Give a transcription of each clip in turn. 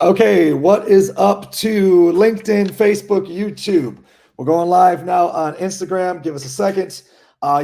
Okay, what is up to LinkedIn, Facebook, YouTube? We're going live now on Instagram. Give us a second.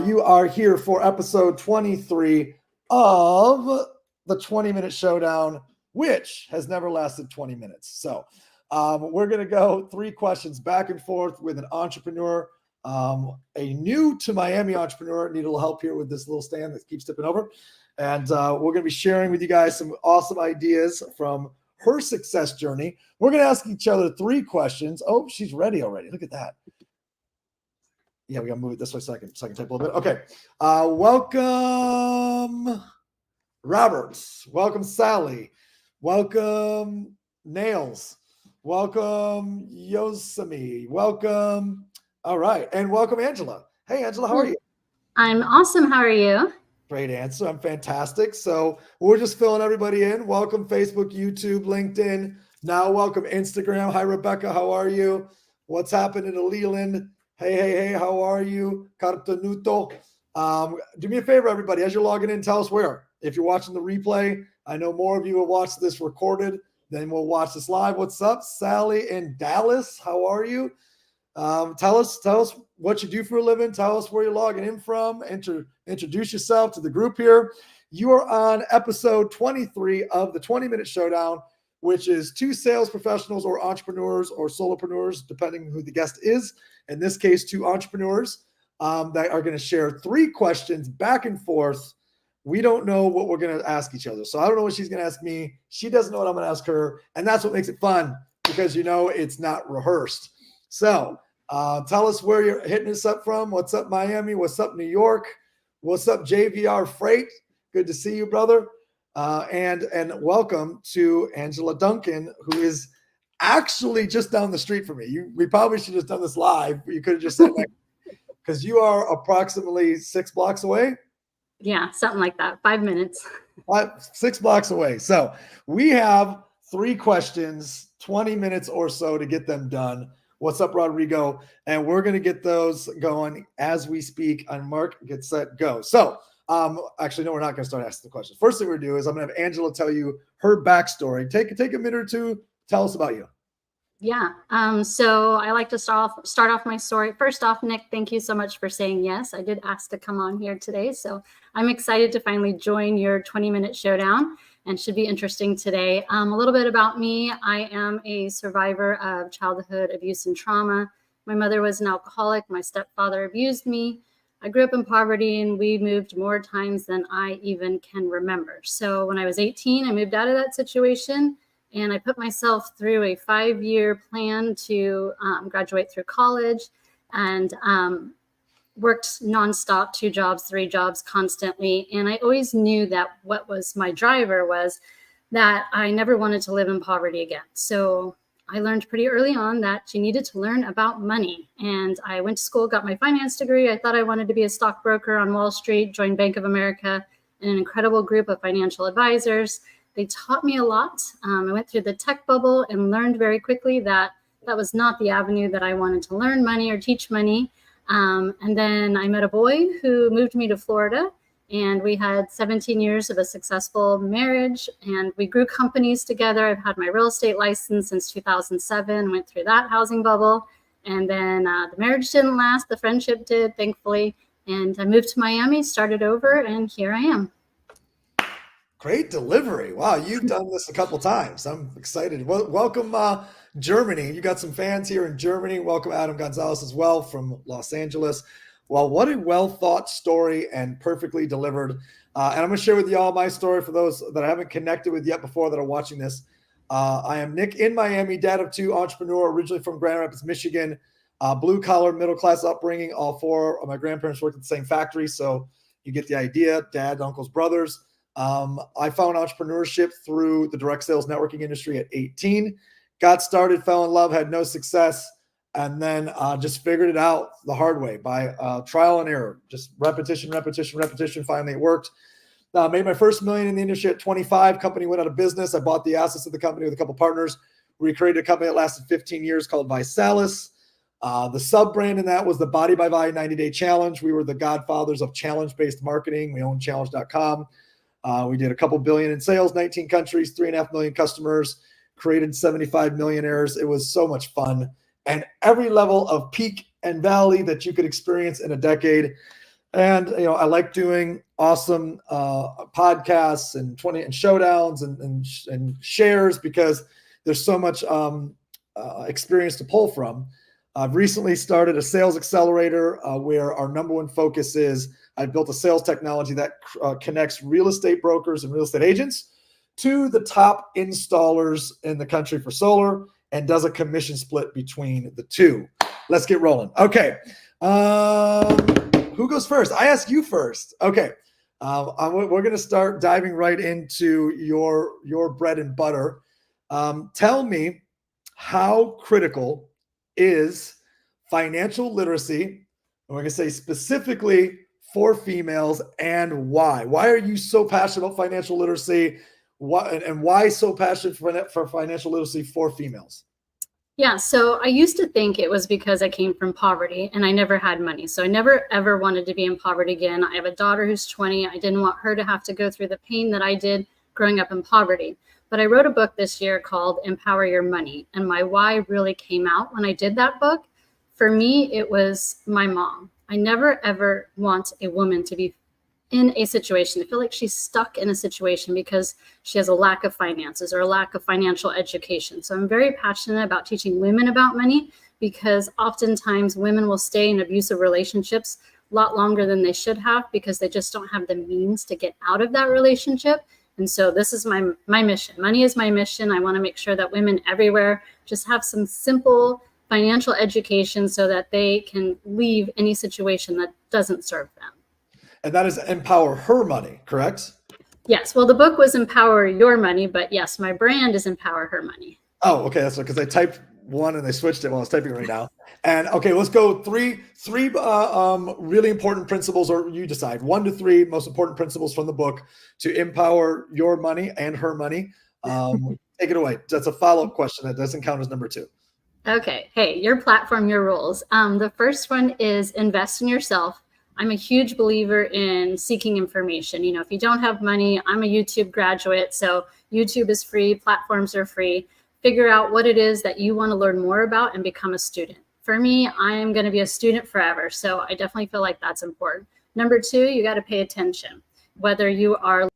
You are here for episode 23 of the 20-minute showdown, which has never lasted 20 minutes. So we're going to go 3 questions back and forth with an entrepreneur, a new to Miami entrepreneur. Need a little help here with this little stand that keeps tipping over. And we're going to be sharing with you guys some awesome ideas from her success journey. We're going to ask each other 3 questions. Oh, she's ready already. Look at that. Yeah, we got to move it this way so I can type a little bit. Okay. Welcome, Roberts. Welcome, Sally. Welcome, Nails. Welcome, Yosemi. Welcome. All right. And welcome, Angela. Hey, Angela, how are you? I'm awesome. How are you? Great answer. I'm fantastic. So we're just filling everybody in. Welcome, Facebook, YouTube, LinkedIn. Now welcome, Instagram. Hi, Rebecca. How are you? What's happening to Leland? Hey, how are you? Cartonuto. Do me a favor, everybody. As you're logging in, tell us where. If you're watching the replay, I know more of you will watch this recorded than we'll watch this live. What's up, Sally in Dallas? How are you? Tell us what you do for a living. Tell us where you're logging in from. Introduce yourself to the group here. You are on episode 23 of the 20-minute showdown, which is 2 sales professionals or entrepreneurs or solopreneurs, depending who the guest is. In this case, 2 entrepreneurs that are going to share 3 questions back and forth. We don't know what we're going to ask each other. So I don't know what she's going to ask me. She doesn't know what I'm going to ask her. And that's what makes it fun, because it's not rehearsed. So tell us where you're hitting us up from. What's up, Miami? What's up, New York? What's up, JVR Freight? Good to see you, brother. And welcome to Angela Duncan, who is actually just down the street from me. We probably should have just done this live. You could have just said that, because you are approximately 6 blocks away. Yeah, something like that. 5 minutes. 6 blocks away. So we have 3 questions, 20 minutes or so to get them done. What's up, Rodrigo? And we're going to get those going as we speak on Mark, Get Set, Go. So actually, no, we're not going to start asking the questions. First thing we're going to do is I'm going to have Angela tell you her backstory. Take a minute or two. Tell us about you. Yeah. So I like to start off my story. First off, Nick, thank you so much for saying yes. I did ask to come on here today. So I'm excited to finally join your 20-minute showdown, and should be interesting today. A little bit about me. I am a survivor of childhood abuse and trauma. My mother was an alcoholic. My stepfather abused me. I grew up in poverty, and we moved more times than I even can remember. So when I was 18, I moved out of that situation. And I put myself through a 5-year plan to graduate through college, and worked nonstop, 2 jobs, 3 jobs constantly. And I always knew that what was my driver was that I never wanted to live in poverty again. So I learned pretty early on that you needed to learn about money. And I went to school, got my finance degree. I thought I wanted to be a stockbroker on Wall Street, joined Bank of America, and an incredible group of financial advisors. They taught me a lot. I went through the tech bubble and learned very quickly that that was not the avenue that I wanted to learn money or teach money. And then I met a boy who moved me to Florida, and we had 17 years of a successful marriage, and we grew companies together. I've had my real estate license since 2007, went through that housing bubble. And then the marriage didn't last. The friendship did, thankfully. And I moved to Miami, started over, and here I am. Great delivery. Wow, you've done this a couple times. I'm excited. Welcome, Germany. You got some fans here in Germany. Welcome, Adam Gonzalez, as well, from Los Angeles. Well, what a well-thought story and perfectly delivered. And I'm going to share with you all my story for those that I haven't connected with yet before that are watching this. I am Nick in Miami, dad of 2, entrepreneur, originally from Grand Rapids, Michigan. Blue-collar, middle-class upbringing. All 4 of my grandparents worked at the same factory, so you get the idea. Dad, uncles, brothers. I found entrepreneurship through the direct sales networking industry at 18. Got started, fell in love, had no success, and then just figured it out the hard way by trial and error. Just repetition. Finally, it worked. Made my first million in the industry at 25. Company went out of business. I bought the assets of the company with a couple partners. We created a company that lasted 15 years called Visalis. The sub-brand in that was the Body by Body 90-Day Challenge. We were the godfathers of challenge-based marketing. We own challenge.com. We did a couple billion in sales, 19 countries, 3.5 million customers. created 75 Millionaires. It was so much fun, and every level of peak and valley that you could experience in a decade. And I like doing awesome podcasts and showdowns and shares, because there's so much experience to pull from. I've recently started a sales accelerator where our number one focus is I built a sales technology that connects real estate brokers and real estate agents to the top installers in the country for solar, and does a commission split between the two. Let's get rolling. Okay. Who goes first? I ask you first. Okay. We're going to start diving right into your bread and butter. Tell me, how critical is financial literacy? And we're going to say specifically for females, and why? Why are you so passionate about financial literacy? Why so passionate for financial literacy for females? Yeah, so I used to think it was because I came from poverty and I never had money. So I never ever wanted to be in poverty again. I have a daughter who's 20. I didn't want her to have to go through the pain that I did growing up in poverty. But I wrote a book this year called Empower Your Money. And my why really came out when I did that book. For me, it was my mom. I never ever want a woman to be in a situation. I feel like she's stuck in a situation because she has a lack of finances or a lack of financial education. So I'm very passionate about teaching women about money, because oftentimes women will stay in abusive relationships a lot longer than they should have, because they just don't have the means to get out of that relationship. And so this is my mission. Money is my mission. I want to make sure that women everywhere just have some simple financial education so that they can leave any situation that doesn't serve them. And that is Empower Her Money, correct? Yes. Well, the book was Empower Your Money, but yes, my brand is Empower Her Money. Oh, okay. That's because I typed one and they switched it while I was typing it right now. And okay, let's go three really important principles, or you decide 1 to 3 most important principles from the book to empower your money and her money. Take it away. That's a follow-up question that doesn't count as number 2. Okay. Hey, your platform, your rules. The first one is invest in yourself. I'm a huge believer in seeking information. If you don't have money, I'm a YouTube graduate, so YouTube is free, platforms are free. Figure out what it is that you want to learn more about and become a student. For me, I am going to be a student forever, so I definitely feel like that's important. Number 2, you got to pay attention. Whether you are,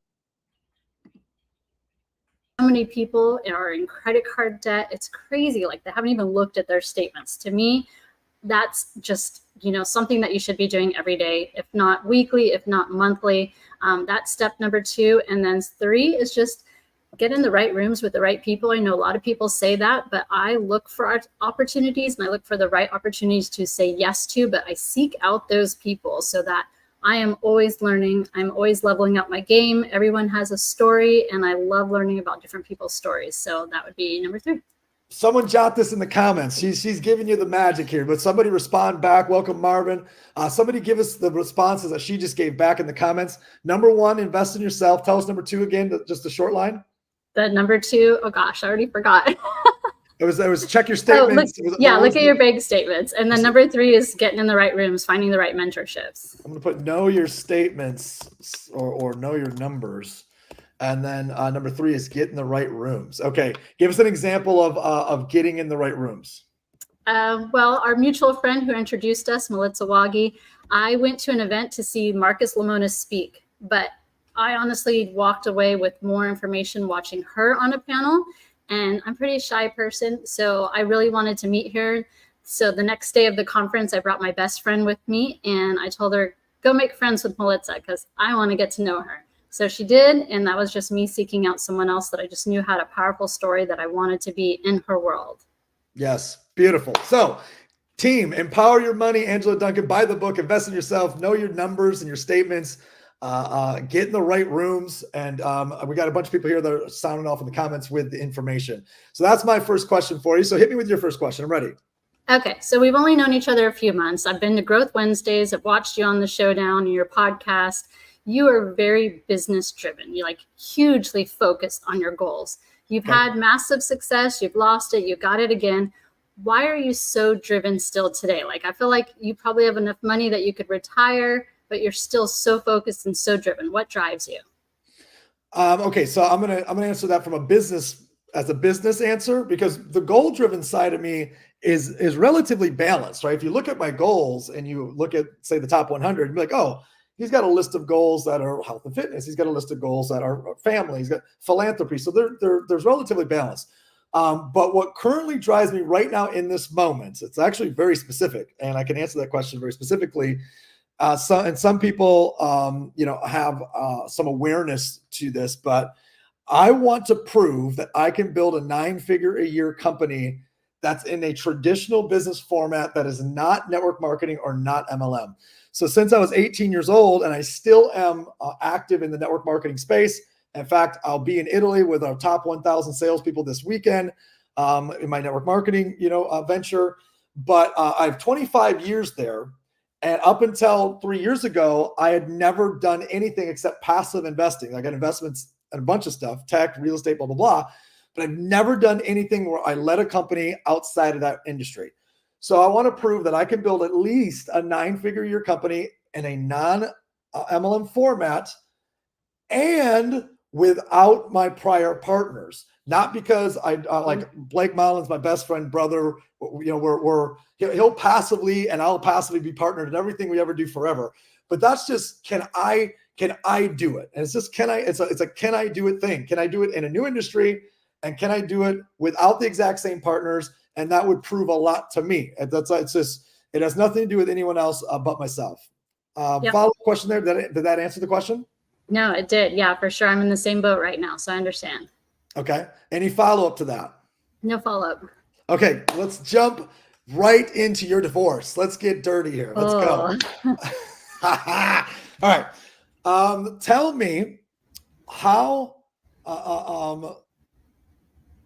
so many people are in credit card debt, it's crazy. Like, they haven't even looked at their statements. To me, that's just something that you should be doing every day, if not weekly, if not monthly. That's step number 2. And then 3 is just get in the right rooms with the right people. I know a lot of people say that, but I look for opportunities, and I look for the right opportunities to say yes to, but I seek out those people so that I am always learning. I'm always leveling up my game. Everyone has a story, and I love learning about different people's stories. So that would be number 3. Someone jot this in the comments. She's giving you the magic here, but somebody respond back. Welcome, Marvin. Somebody give us the responses that she just gave back in the comments. Number 1, invest in yourself. Tell us number 2 again, just a short line. The number 2, oh gosh, I already forgot. It was check your statements. Look at your bank statements. And then number 3 is getting in the right rooms, finding the right mentorships. I'm going to put know your statements or know your numbers. And then number 3 is get in the right rooms. Okay. Give us an example of getting in the right rooms. Well, our mutual friend who introduced us, Melissa Wagi, I went to an event to see Marcus Lemonis speak, but I honestly walked away with more information watching her on a panel. And I'm a pretty shy person, so I really wanted to meet her. So the next day of the conference, I brought my best friend with me, and I told her, go make friends with Melissa because I want to get to know her. So she did, and that was just me seeking out someone else that I just knew had a powerful story that I wanted to be in her world. Yes, beautiful. So, team, Empower Your Money, Angela Duncan, buy the book, invest in yourself, know your numbers and your statements, get in the right rooms, and we got a bunch of people here that are sounding off in the comments with the information. So that's my first question for you. So hit me with your first question. I'm ready. Okay, so we've only known each other a few months. I've been to Growth Wednesdays. I've watched you on the Showdown and your podcast. You are very business driven. You're like hugely focused on your goals. You've had massive success. You've lost it. You got it again. Why are you so driven still today? Like, I feel like you probably have enough money that you could retire, but you're still so focused and so driven. What drives you? Okay, so I'm gonna answer that from a business as a business answer, because the goal driven side of me is relatively balanced, right? If you look at my goals and you look at, say, the top 100, you're like, oh, he's got a list of goals that are health and fitness. He's got a list of goals that are family. He's got philanthropy. So there's relatively balanced. But what currently drives me right now in this moment, it's actually very specific, and I can answer that question very specifically. Some people, have some awareness to this, but I want to prove that I can build a 9-figure a year company that's in a traditional business format that is not network marketing or not MLM. So since I was 18 years old, and I still am active in the network marketing space. In fact, I'll be in Italy with our top 1,000 salespeople this weekend in my network marketing, venture. But I have 25 years there. And up until 3 years ago, I had never done anything except passive investing. I got investments and a bunch of stuff, tech, real estate, blah, blah, blah. But I've never done anything where I led a company outside of that industry. So I want to prove that I can build at least a 9-figure year company in a non-MLM format and without my prior partners. Not because I like Blake Mullen's my best friend, brother. He'll passively and I'll passively be partnered in everything we ever do forever. But that's just, can I do it? And it's just, it's a can I do it thing. Can I do it in a new industry? And can I do it without the exact same partners? And that would prove a lot to me. It has nothing to do with anyone else but myself. Yep. Follow-up question there. Did that answer the question? No, it did. Yeah, for sure. I'm in the same boat right now, so I understand. Okay. Any follow-up to that? No follow-up. Okay, let's jump right into your divorce. Let's get dirty here. Let's go. All right. Tell me how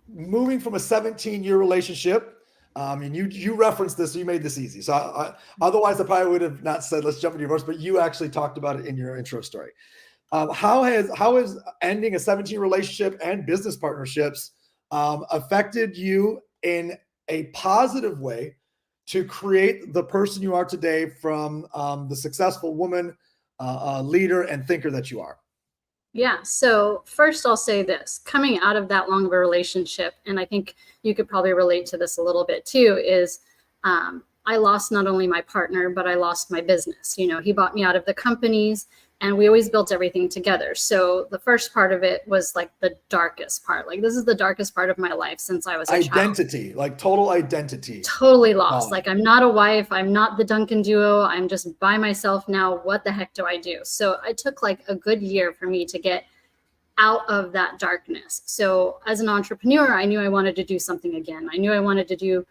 moving from a 17-year relationship, and you referenced this, so you made this easy. So otherwise I probably would have not said, let's jump into divorce, but you actually talked about it in your intro story. How has ending a 17 relationship and business partnerships affected you in a positive way to create the person you are today from the successful woman, leader, and thinker that you are? Yeah. So first I'll say this, coming out of that long of a relationship, and I think you could probably relate to this a little bit too, is I lost not only my partner, but I lost my business. He bought me out of the companies and we always built everything together. So the first part of it was like the darkest part. Like this is the darkest part of my life since I was a identity, child. Like total identity. Totally lost. Like I'm not a wife. I'm not the Duncan duo. I'm just by myself now. What the heck do I do? So it took like a good year for me to get out of that darkness. So as an entrepreneur, I knew I wanted to do something again. I knew I wanted to do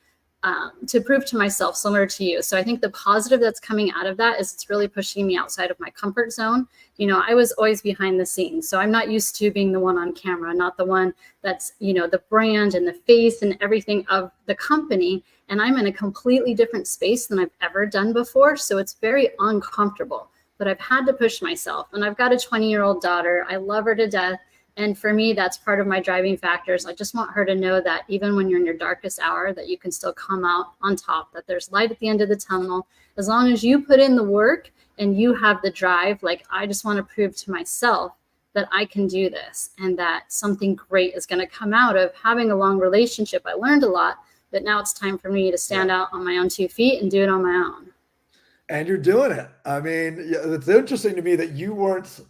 to prove to myself, similar to you. So I think the positive that's coming out of that is it's really pushing me outside of my comfort zone. I was always behind the scenes. So I'm not used to being the one on camera, not the one that's, the brand and the face and everything of the company. And I'm in a completely different space than I've ever done before. So it's very uncomfortable, but I've had to push myself. And I've got a 20-year-old daughter. I love her to death. And for me, that's part of my driving factors. I just want her to know that even when you're in your darkest hour, that you can still come out on top, that there's light at the end of the tunnel. As long as you put in the work and you have the drive, like I just want to prove to myself that I can do this and that something great is going to come out of having a long relationship. I learned a lot, but now it's time for me to stand out on my own 2 feet and do it on my own. And you're doing it. I mean, it's interesting to me that you weren't,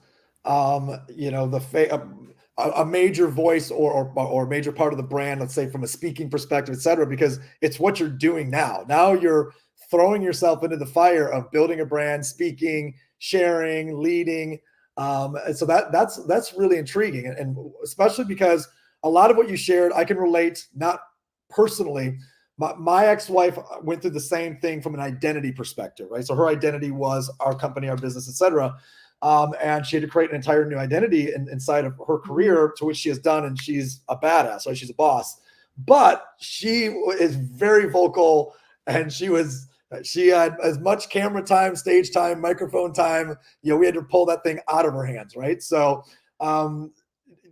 a major voice or a major part of the brand, let's say from a speaking perspective, et cetera, because it's what you're doing now. Now you're throwing yourself into the fire of building a brand, speaking, sharing, leading. And so that's really intriguing. And especially because a lot of what you shared, I can relate, not personally. My ex-wife went through the same thing from an identity perspective, right? So her identity was our company, our business, et cetera. And she had to create an entire new identity inside of her career, to which she has done, and she's a badass, right? She's a boss. But she is very vocal, and she had as much camera time, stage time, microphone time. We had to pull that thing out of her hands, right? So,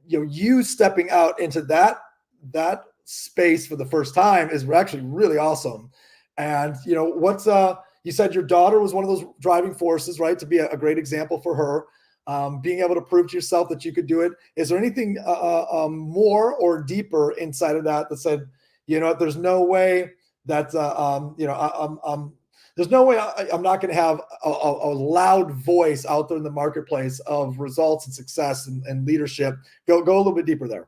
you stepping out into that space for the first time is actually really awesome. And you said your daughter was one of those driving forces, right? To be a great example for her. being able to prove to yourself that you could do it. Is there anything more or deeper inside of that said, there's no way that, there's no way I'm not going to have a loud voice out there in the marketplace of results and success and leadership. Go a little bit deeper there.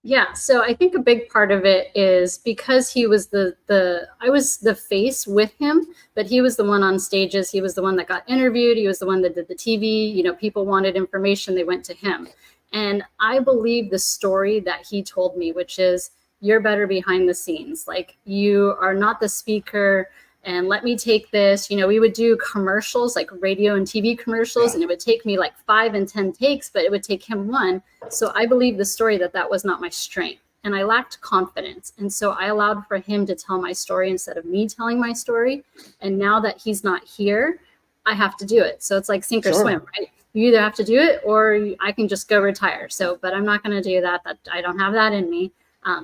Yeah, so I think a big part of it is because he was I was the face with him, but he was the one on stages. He was the one that got interviewed. He was the one that did the TV. People wanted information, they went to him. And I believe the story that he told me, which is, you're better behind the scenes. Like, you are not the speaker, and let me take this. We would do commercials, like radio and TV commercials, and it would take me like 5 and 10 takes, but it would take him 1. So I believe the story that was not my strength, and I lacked confidence. And so I allowed for him to tell my story instead of me telling my story. And now that he's not here, I have to do it. So it's like sink or swim, right? You either have to do it or I can just go retire. So, but I'm not going to do that. I don't have that in me.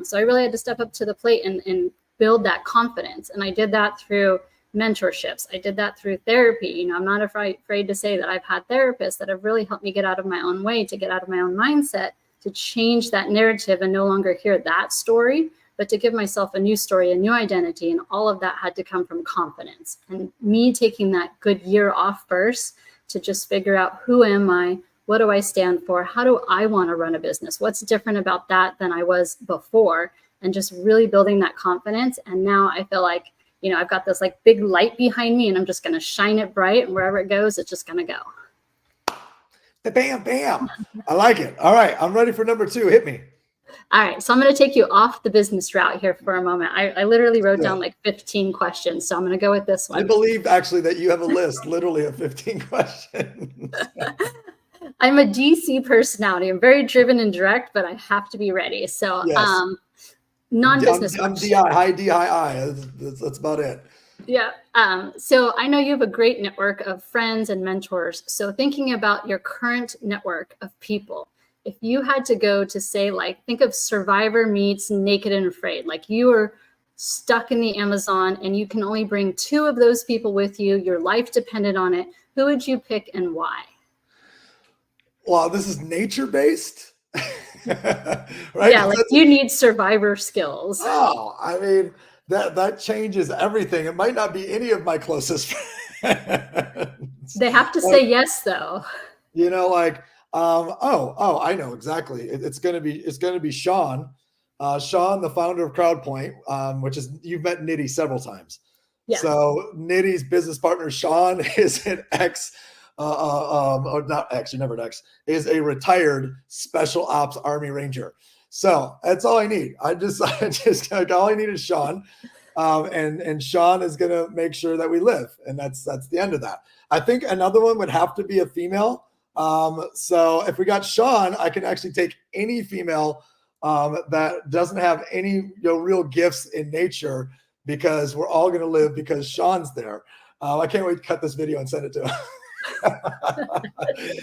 So I really had to step up to the plate and build that confidence. And I did that through mentorships. I did that through therapy. I'm not afraid to say that I've had therapists that have really helped me get out of my own way, to get out of my own mindset, to change that narrative and no longer hear that story, but to give myself a new story, a new identity. And all of that had to come from confidence. And me taking that good year off first to just figure out, who am I? What do I stand for? How do I want to run a business? What's different about that than I was before? And just really building that confidence. And now I feel like, I've got this like big light behind me, and I'm just going to shine it bright, and wherever it goes, it's just going to go. Bam, bam. I like it. All right. I'm ready for number 2. Hit me. All right. So I'm going to take you off the business route here for a moment. I literally wrote down like 15 questions. So I'm going to go with this one. I believe actually that you have a list literally of 15 questions. I'm a DC personality. I'm very driven and direct, but I have to be ready. So yes. Non-business. I'm DI, high D, high I. That's about it. Yeah. So I know you have a great network of friends and mentors. So thinking about your current network of people, if you had to go to say, like, think of Survivor meets Naked and Afraid, like you are stuck in the Amazon and you can only bring 2 of those people with you, your life depended on it, who would you pick and why? Well, this is nature-based. Right? Yeah, like you need survivor skills. Oh, I mean, that changes everything. It might not be any of my closest friends. They have to say yes, though. I know exactly. It's gonna be Sean. Sean, the founder of CrowdPoint, which is, you've met Nitty several times. Yes. So Nitty's business partner Sean is an or not ex, you're never an ex, is a retired special ops Army Ranger. So that's all I need. I just all I need is Sean. And Sean is going to make sure that we live. And that's the end of that. I think another one would have to be a female. So if we got Sean, I can actually take any female that doesn't have any real gifts in nature, because we're all going to live because Sean's there. I can't wait to cut this video and send it to him.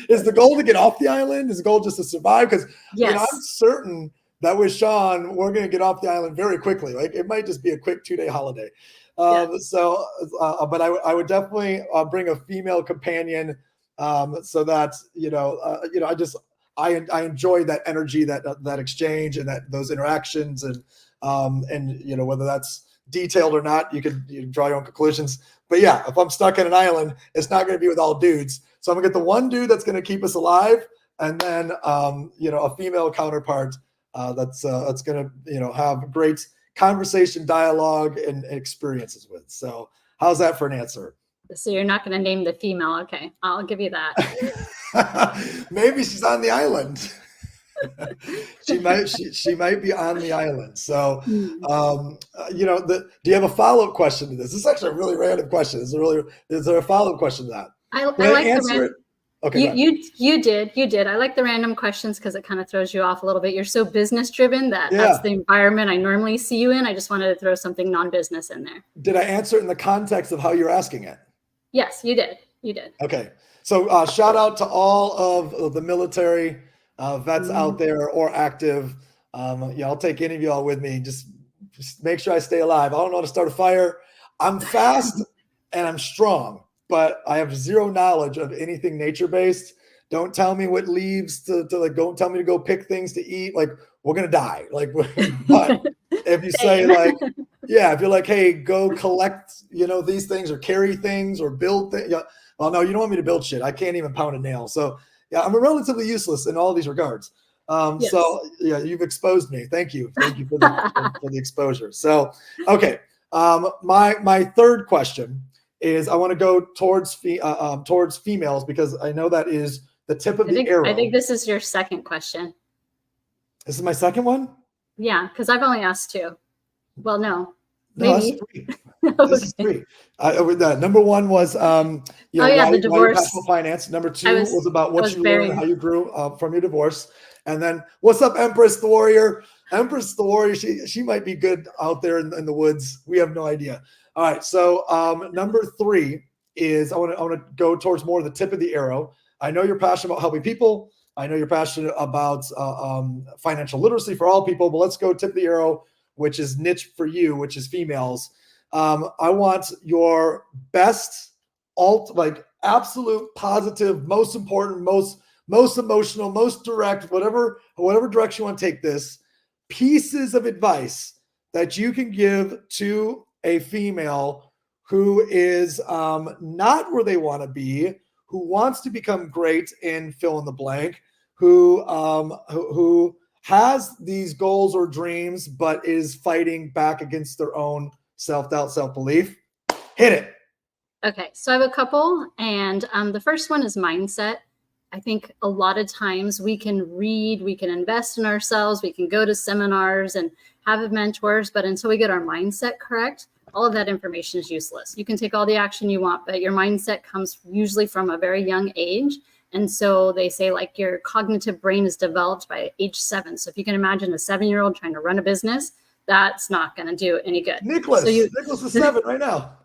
Is the goal to get off the island? Is the goal just to survive? Because yes. I'm certain that with Sean, we're going to get off the island very quickly. Like, it might just be a quick 2-day holiday. So, but I would definitely bring a female companion, so that I enjoy that energy, that exchange, and those interactions, and whether that's detailed or not, you can draw your own conclusions. But yeah, if I'm stuck in an island, it's not going to be with all dudes. So I'm gonna get the one dude that's going to keep us alive, and then a female counterpart that's going to have great conversation, dialogue, and experiences with. So how's that for an answer? So you're not going to name the female? Okay, I'll give you that. Maybe she's on the island. she might be on the island. So, do you have a follow-up question to this? This is actually a really random question. Is there a follow-up question to that? I like answer it. Okay. You did. I like the random questions because it kind of throws you off a little bit. You're so business driven that's the environment I normally see you in. I just wanted to throw something non-business in there. Did I answer it in the context of how you're asking it? Yes, you did. You did. Okay. So shout out to all of the military vets out there or active. I'll take any of y'all with me. Just make sure I stay alive. I don't know how to start a fire. I'm fast and I'm strong, but I have zero knowledge of anything nature-based. Don't tell me what leaves to like, don't tell me to go pick things to eat. Like, we're going to die. Like, but if you say like, yeah, if you're like, hey, go collect, these things or carry things or build things. Yeah. Well, no, you don't want me to build shit. I can't even pound a nail. So yeah, I'm relatively useless in all these regards. Yes. So yeah, you've exposed me. Thank you. Thank you for the exposure. So, okay. My third question is I want to go towards females because I know that is the tip of the arrow. I think this is your second question. This is my second one? Yeah, because I've only asked two. Well, no. No, Maybe. that's three. Okay. This is three. Number one was the divorce. Why your passion for finance. Number two was about what you learned, how you grew from your divorce. And then, what's up, Empress the Warrior? Empress the Warrior, she might be good out there in the woods. We have no idea. All right, so number three is I want to go towards more of the tip of the arrow. I know you're passionate about helping people. I know you're passionate about financial literacy for all people, but let's go tip of the arrow, which is niche for you, which is females. I want your best absolute positive, most important, most emotional, most direct, whatever direction you want to take this, pieces of advice that you can give to a female who is not where they want to be, who wants to become great in fill in the blank, who has these goals or dreams, but is fighting back against their own self-doubt, self-belief. Hit it. Okay, so I have a couple, and the first one is mindset. I think a lot of times we can read, we can invest in ourselves, we can go to seminars and have mentors, but until we get our mindset correct, all of that information is useless. You can take all the action you want, but your mindset comes usually from a very young age. And so they say like your cognitive brain is developed by age 7. So if you can imagine a 7-year-old trying to run a business, that's not going to do any good. Nicholas is 7 right now.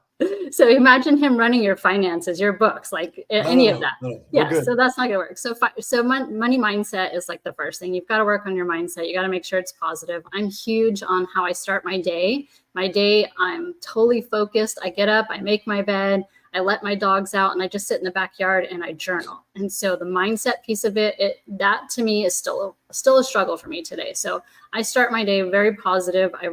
So imagine him running your finances, your books, like any of that. Yeah, so that's not gonna work. So money mindset is like the first thing. You've got to work on your mindset. You got to make sure it's positive. I'm huge on how I start my day. I'm totally focused. I get up, I make my bed, I let my dogs out, and I just sit in the backyard and I journal. And so the mindset piece of that to me is still a struggle for me today. So I start my day very positive. I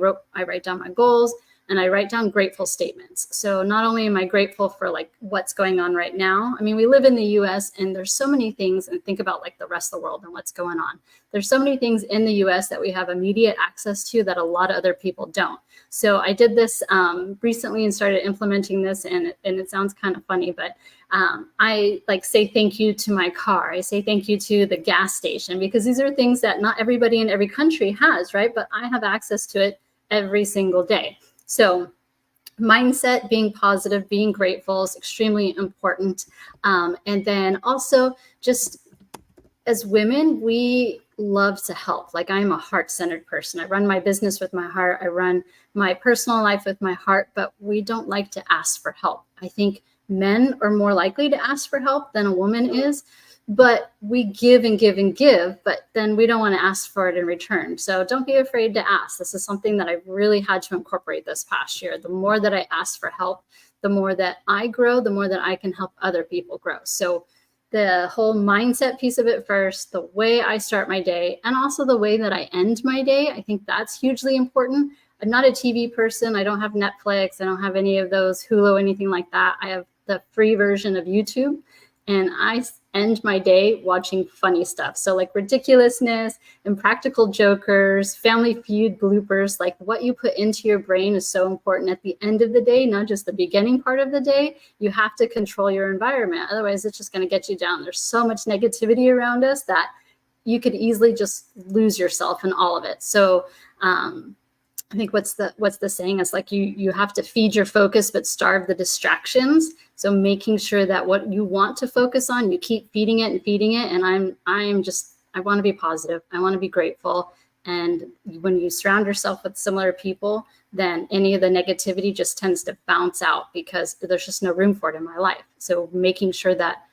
write down my goals. And I write down grateful statements. So not only am I grateful for like what's going on right now. I mean, we live in the US and there's so many things, and think about like the rest of the world and what's going on. There's so many things in the US that we have immediate access to that a lot of other people don't. So I did this recently and started implementing this, and it sounds kind of funny, but I like say thank you to my car. I say thank you to the gas station, because these are things that not everybody in every country has, right? But I have access to it every single day. So mindset, being positive, being grateful is extremely important. And then also just as women, we love to help. Like I'm a heart-centered person. I run my business with my heart. I run my personal life with my heart, but we don't like to ask for help. I think men are more likely to ask for help than a woman is. But we give and give and give, but then we don't want to ask for it in return. So don't be afraid to ask. This is something that I've really had to incorporate this past year. The more that I ask for help, the more that I grow, the more that I can help other people grow. So the whole mindset piece of it first, the way I start my day, and also the way that I end my day, I think that's hugely important. I'm not a TV person. I don't have Netflix. I don't have any of those, Hulu, anything like that. I have the free version of YouTube, and I end my day watching funny stuff. So like ridiculousness, Impractical Jokers, Family Feud bloopers, like what you put into your brain is so important at the end of the day, not just the beginning part of the day. You have to control your environment. Otherwise, it's just going to get you down. There's so much negativity around us that you could easily just lose yourself in all of it. So I think what's the saying is like you have to feed your focus but starve the distractions. So making sure that what you want to focus on, you keep feeding it. And I want to be positive. I want to be grateful. And when you surround yourself with similar people, then any of the negativity just tends to bounce out because there's just no room for it in my life. So making sure that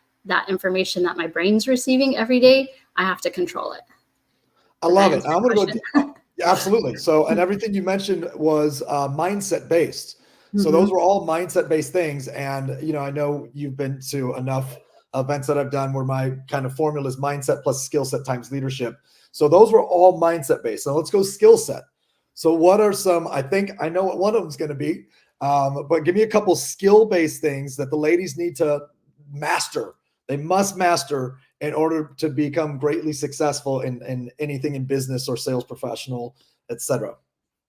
information that my brain's receiving every day, I have to control it. I love it. I'm going to go. Absolutely. So, and everything you mentioned was mindset based. So those were all mindset based things. And, I know you've been to enough events that I've done where my kind of formula is mindset plus skill set times leadership. So those were all mindset based. So let's go skill set. So what are some, I think I know what one of them is going to be, but give me a couple skill based things that the ladies need to master. They must master in order to become greatly successful in anything in business or sales professional, etc.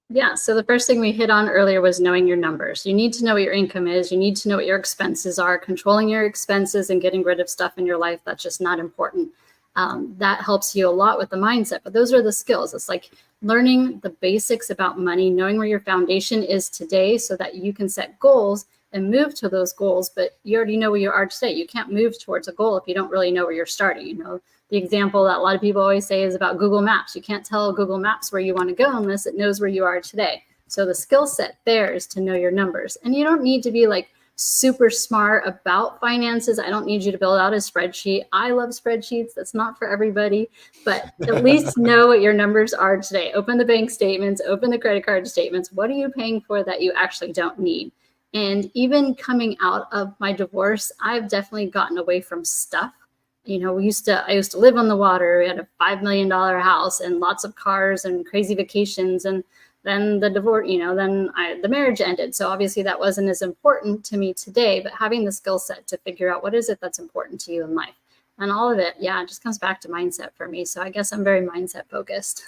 Yeah. So the first thing we hit on earlier was knowing your numbers. You need to know what your income is. You need to know what your expenses are, controlling your expenses and getting rid of stuff in your life that's just not important. That helps you a lot with the mindset. But those are the skills. It's like learning the basics about money, knowing where your foundation is today so that you can set goals and move to those goals. But you already know where you are today. You can't move towards a goal if you don't really know where you're starting. You know, the example that a lot of people always say is about Google Maps. You can't tell Google Maps where you want to go unless it knows where you are today. So the skill set there is to know your numbers. And you don't need to be like super smart about finances. I don't need you to build out a spreadsheet. I love spreadsheets. That's not for everybody, but at least know what your numbers are today. Open the bank statements, open the credit card statements. What are you paying for that you actually don't need? And even coming out of my divorce, I've definitely gotten away from stuff. You know, I used to live on the water. We had a $5 million house and lots of cars and crazy vacations. And then the divorce, you know, the marriage ended. So obviously that wasn't as important to me today, but having the skill set to figure out what is it that's important to you in life. And all of it, yeah, it just comes back to mindset for me. So I guess I'm very mindset focused.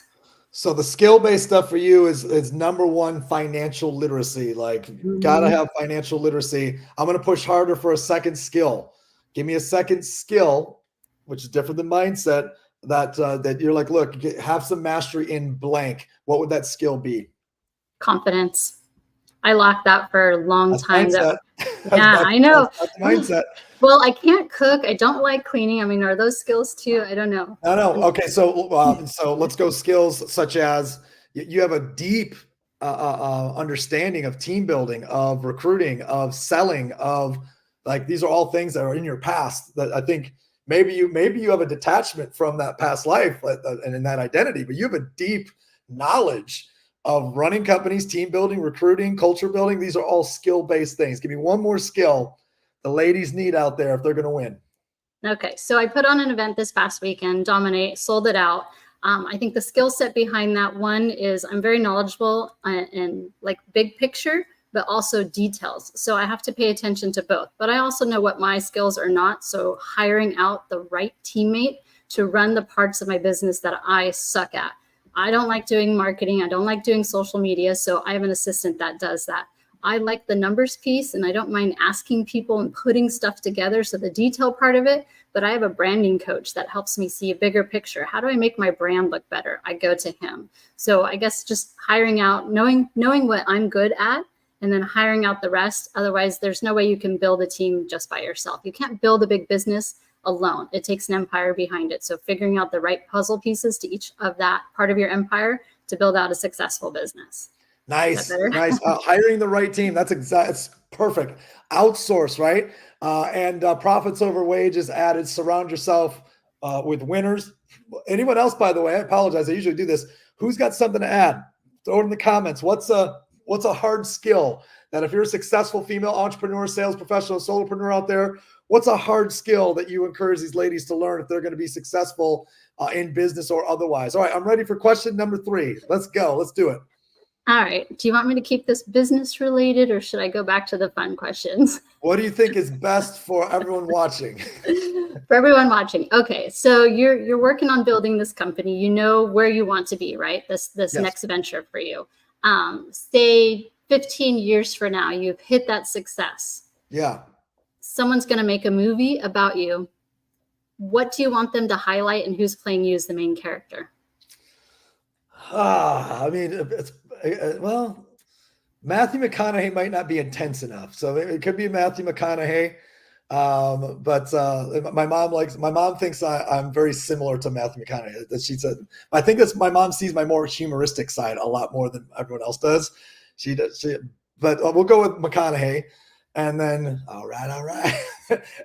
So the skill-based stuff for you is number one, financial literacy. Like, gotta have financial literacy. I'm going to push harder for a second skill. Give me a second skill, which is different than mindset, that you're like, look, have some mastery in blank. What would that skill be? Confidence. I lacked that for a long time. Mindset. Yeah, I know. That's mindset. Well, I can't cook. I don't like cleaning. I mean, are those skills too? I don't know. No. Okay, so let's go skills such as you have a deep understanding of team building, of recruiting, of selling, of like these are all things that are in your past that I think maybe you have a detachment from that past life and in that identity, but you have a deep knowledge of running companies, team building, recruiting, culture building. These are all skill-based things. Give me one more skill the ladies need out there if they're going to win. Okay, so I put on an event this past weekend, Dominate, sold it out. I think the skill set behind that one is I'm very knowledgeable in like big picture, but also details. So I have to pay attention to both. But I also know what my skills are not. So hiring out the right teammate to run the parts of my business that I suck at. I don't like doing marketing. I don't like doing social media. So I have an assistant that does that. I like the numbers piece and I don't mind asking people and putting stuff together. So the detail part of it, but I have a branding coach that helps me see a bigger picture. How do I make my brand look better? I go to him. So I guess just hiring out, knowing what I'm good at, and then hiring out the rest. Otherwise, there's no way you can build a team just by yourself. You can't build a big business alone. It takes an empire behind it. So figuring out the right puzzle pieces to each of that part of your empire to build out a successful business. Nice. Hiring the right team. That's perfect. Outsource, right? And profits over wages added. Surround yourself with winners. Anyone else, by the way, I apologize. I usually do this. Who's got something to add? Throw it in the comments. What's a hard skill that if you're a successful female entrepreneur, sales professional, solopreneur out there, what's a hard skill that you encourage these ladies to learn if they're going to be successful in business or otherwise? All right, I'm ready for question number 3. Let's go. Let's do it. All right. Do you want me to keep this business related or should I go back to the fun questions? What do you think is best for everyone watching? For everyone watching. Okay. So you're working on building this company. You know where you want to be, right? This yes. Next venture for you. Say 15 years from now, you've hit that success. Yeah. Someone's going to make a movie about you. What do you want them to highlight and who's playing you as the main character? I mean, well, Matthew McConaughey might not be intense enough. So it could be Matthew McConaughey. But my mom thinks I'm very similar to Matthew McConaughey. That she said, I think my mom sees my more humoristic side a lot more than everyone else does. But we'll go with McConaughey. And then, all right.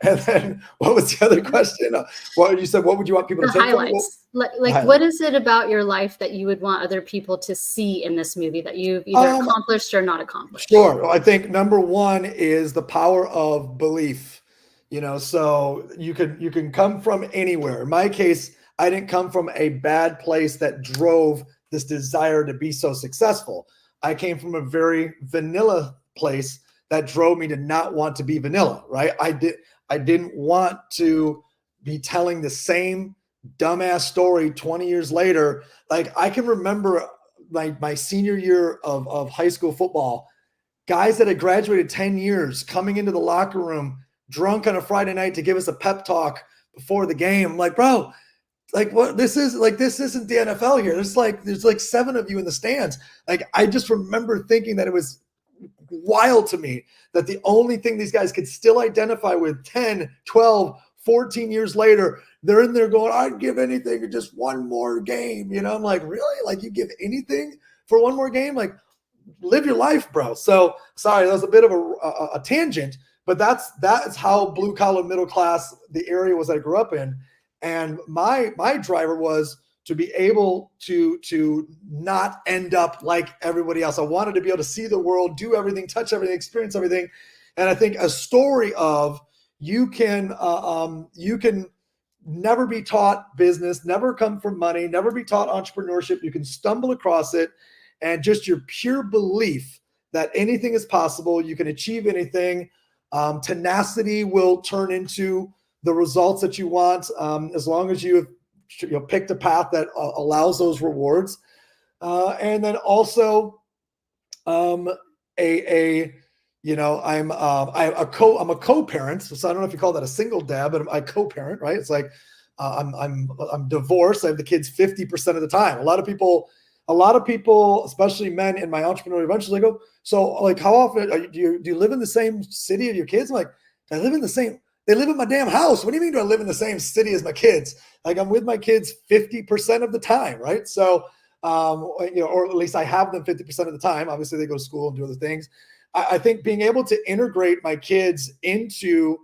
And then what was the other question? What you said, what would you want people to take? Highlights. What is it about your life that you would want other people to see in this movie that you've either accomplished or not accomplished? Sure. I think number one is the power of belief. So you can come from anywhere. In my case, I didn't come from a bad place that drove this desire to be so successful. I came from a very vanilla place that drove me to not want to be vanilla, right? I didn't want to be telling the same dumbass story 20 years later. Like, I can remember my senior year of high school football, guys that had graduated 10 years coming into the locker room drunk on a Friday night to give us a pep talk before the game. I'm like, bro, like, what this isn't the NFL here. There's like 7 of you in the stands. Like, I just remember thinking that it was wild to me that the only thing these guys could still identify with 10, 12, 14 years later, they're in there going, I'd give anything for just one more game. I'm like, really? Like, you give anything for one more game? Like, live your life, bro. So sorry, that was a bit of a tangent, but that is how blue collar middle class the area was I grew up in. And my driver was to be able to not end up like everybody else. I wanted to be able to see the world, do everything, touch everything, experience everything. And I think a story of you can never be taught business, never come from money, never be taught entrepreneurship. You can stumble across it, and just your pure belief that anything is possible, you can achieve anything. Tenacity will turn into the results that you want, as long as you have picked a path that allows those rewards. And then also, I'm a co-parent. So I don't know if you call that a single dad, but I co-parent, right? It's like I'm divorced. I have the kids 50% of the time. A lot of people, especially men in my entrepreneurial ventures, they go, so like, how often do you live in the same city as your kids? I'm like, they live in my damn house. What do you mean, do I live in the same city as my kids? Like, I'm with my kids 50% of the time, right? So, or at least I have them 50% of the time. Obviously, they go to school and do other things. I think being able to integrate my kids into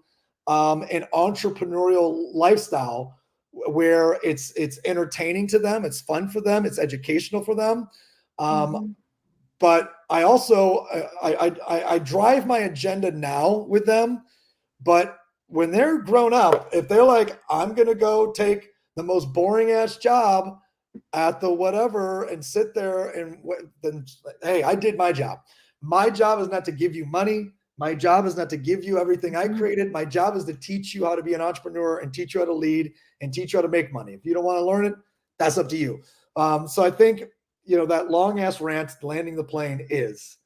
an entrepreneurial lifestyle where it's entertaining to them, it's fun for them, it's educational for them. But I also I drive my agenda now with them. But when they're grown up, if they're like, I'm going to go take the most boring ass job at the whatever and sit there, and then, hey, I did my job. My job is not to give you money. My job is not to give you everything I created. My job is to teach you how to be an entrepreneur and teach you how to lead and teach you how to make money. If you don't want to learn it, that's up to you. So I think, that long ass rant, landing the plane is,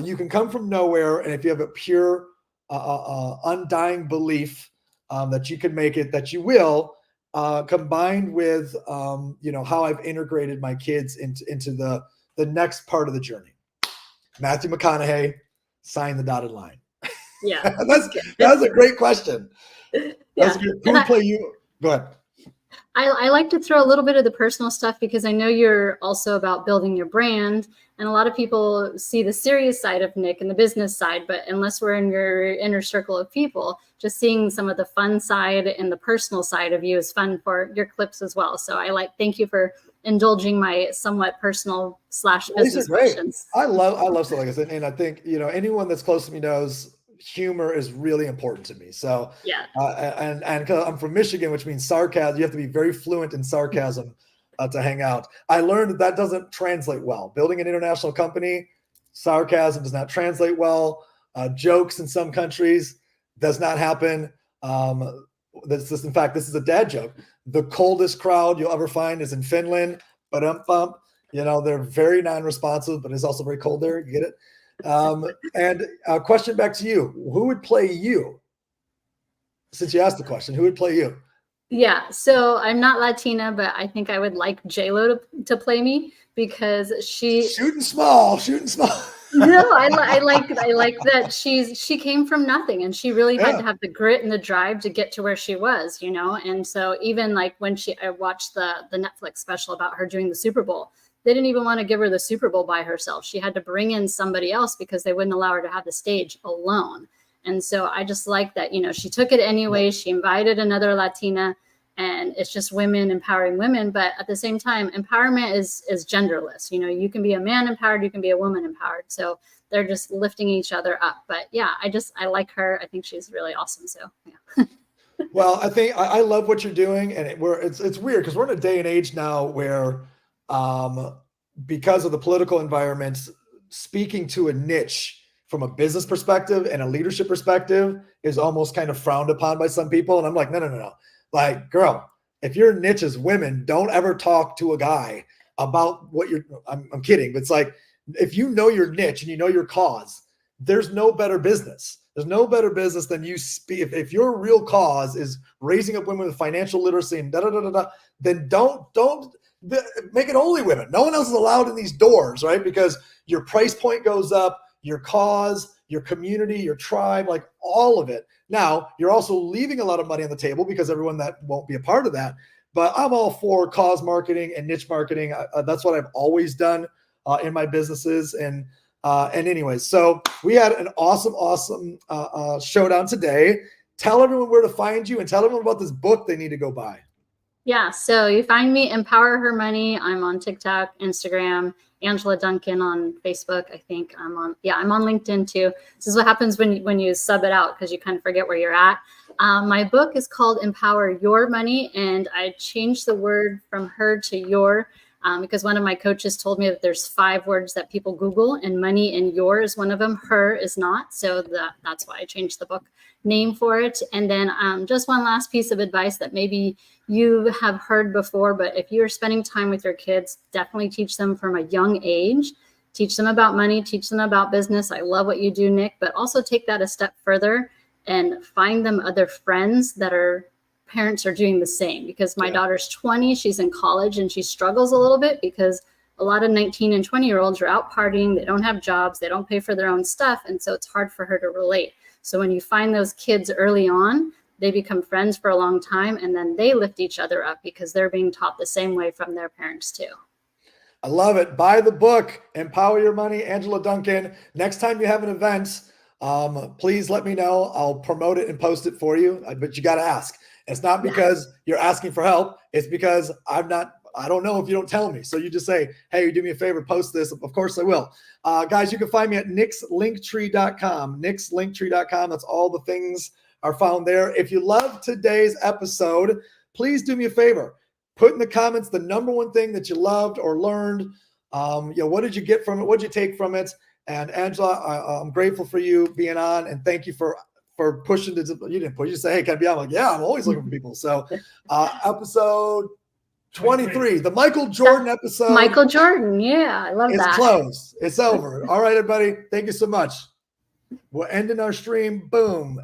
you can come from nowhere. And if you have a pure, undying belief that you can make it, that you will, combined with how I've integrated my kids into the next part of the journey. Matthew McConaughey, sign the dotted line. Yeah, that's a great question. Yeah. Who would play you? Go ahead. I like to throw a little bit of the personal stuff, because I know you're also about building your brand, and a lot of people see the serious side of Nick and the business side, but unless we're in your inner circle of people, just seeing some of the fun side and the personal side of you is fun for your clips as well. So thank you for indulging my somewhat personal / business questions. I love stuff like this. And I think, anyone that's close to me knows humor is really important to me. So yeah. And I'm from Michigan, which means sarcasm. You have to be very fluent in sarcasm to hang out. I learned that doesn't translate well. Building an international company, sarcasm does not translate well. Jokes in some countries does not happen. This is a dad joke. The coldest crowd you'll ever find is in Finland. But they're very non-responsive, but it's also very cold there. You get it? And a question back to you. Who would play you? Since you asked the question, who would play you? Yeah, so I'm not Latina, but I think I would like J-Lo to play me, because shooting small. No, I like that she came from nothing, and she really had to have the grit and the drive to get to where she was, And so even like when I watched the Netflix special about her doing the Super Bowl, they didn't even want to give her the Super Bowl by herself. She had to bring in somebody else because they wouldn't allow her to have the stage alone. And so I just like that, she took it anyway. She invited another Latina, and it's just women empowering women. But at the same time, empowerment is genderless. You know, you can be a man empowered, you can be a woman empowered. So they're just lifting each other up. But yeah, I like her. I think she's really awesome. So yeah. Well, I think I love what you're doing, and it's weird because we're in a day and age now where, because of the political environments, speaking to a niche from a business perspective and a leadership perspective is almost kind of frowned upon by some people. And I'm like, no. Like, girl, if your niche is women, don't ever talk to a guy about what you're. I'm kidding, but it's like if you know your niche and you know your cause, there's no better business. There's no better business than you speak. If your real cause is raising up women with financial literacy and then don't make it only women. No one else is allowed in these doors, right? Because your price point goes up, your cause, your community, your tribe, like all of it. Now, you're also leaving a lot of money on the table because everyone that won't be a part of that. But I'm all for cause marketing and niche marketing. That's what I've always done in my businesses. And anyways, so we had an awesome showdown today. Tell everyone where to find you and tell everyone about this book they need to go buy. Yeah, so you find me Empower Her Money. I'm on TikTok, Instagram, Angela Duncan on Facebook. I think I'm on LinkedIn too. This is what happens when you sub it out because you kind of forget where you're at. My book is called Empower Your Money, and I changed the word from her to your because one of my coaches told me that there's 5 words that people Google, and money and your is one of them. Her is not. So that's why I changed the book name for it. And then just one last piece of advice that maybe you have heard before, but if you're spending time with your kids, definitely teach them from a young age. Teach them about money, teach them about business. I love what you do, Nick, but also take that a step further and find them other friends that are parents are doing the same, because my daughter's 20, she's in college, and she struggles a little bit because a lot of 19 and 20-year-olds are out partying. They don't have jobs. They don't pay for their own stuff. And so it's hard for her to relate. So when you find those kids early on, they become friends for a long time, and then they lift each other up because they're being taught the same way from their parents too. I love it. Buy the book, Empower Your Money, Angela Duncan. Next time you have an event, please let me know. I'll promote it and post it for you, but you got to ask. It's not because you're asking for help. It's because I don't know if you don't tell me. So you just say, hey, do me a favor, post this. Of course I will. Guys, you can find me at nickslinktree.com, nickslinktree.com. That's all the things are found there. If you love today's episode, please do me a favor. Put in the comments the number one thing that you loved or learned. What did you get from it? What did you take from it? And Angela, I'm grateful for you being on, and thank you for pushing to, you didn't push, you say, hey, can I be on? I'm like, yeah, I'm always looking for people. So episode 23, the Michael Jordan episode. Michael Jordan, yeah, I love that. It's closed. It's over. All right, everybody. Thank you so much. We're ending our stream. Boom.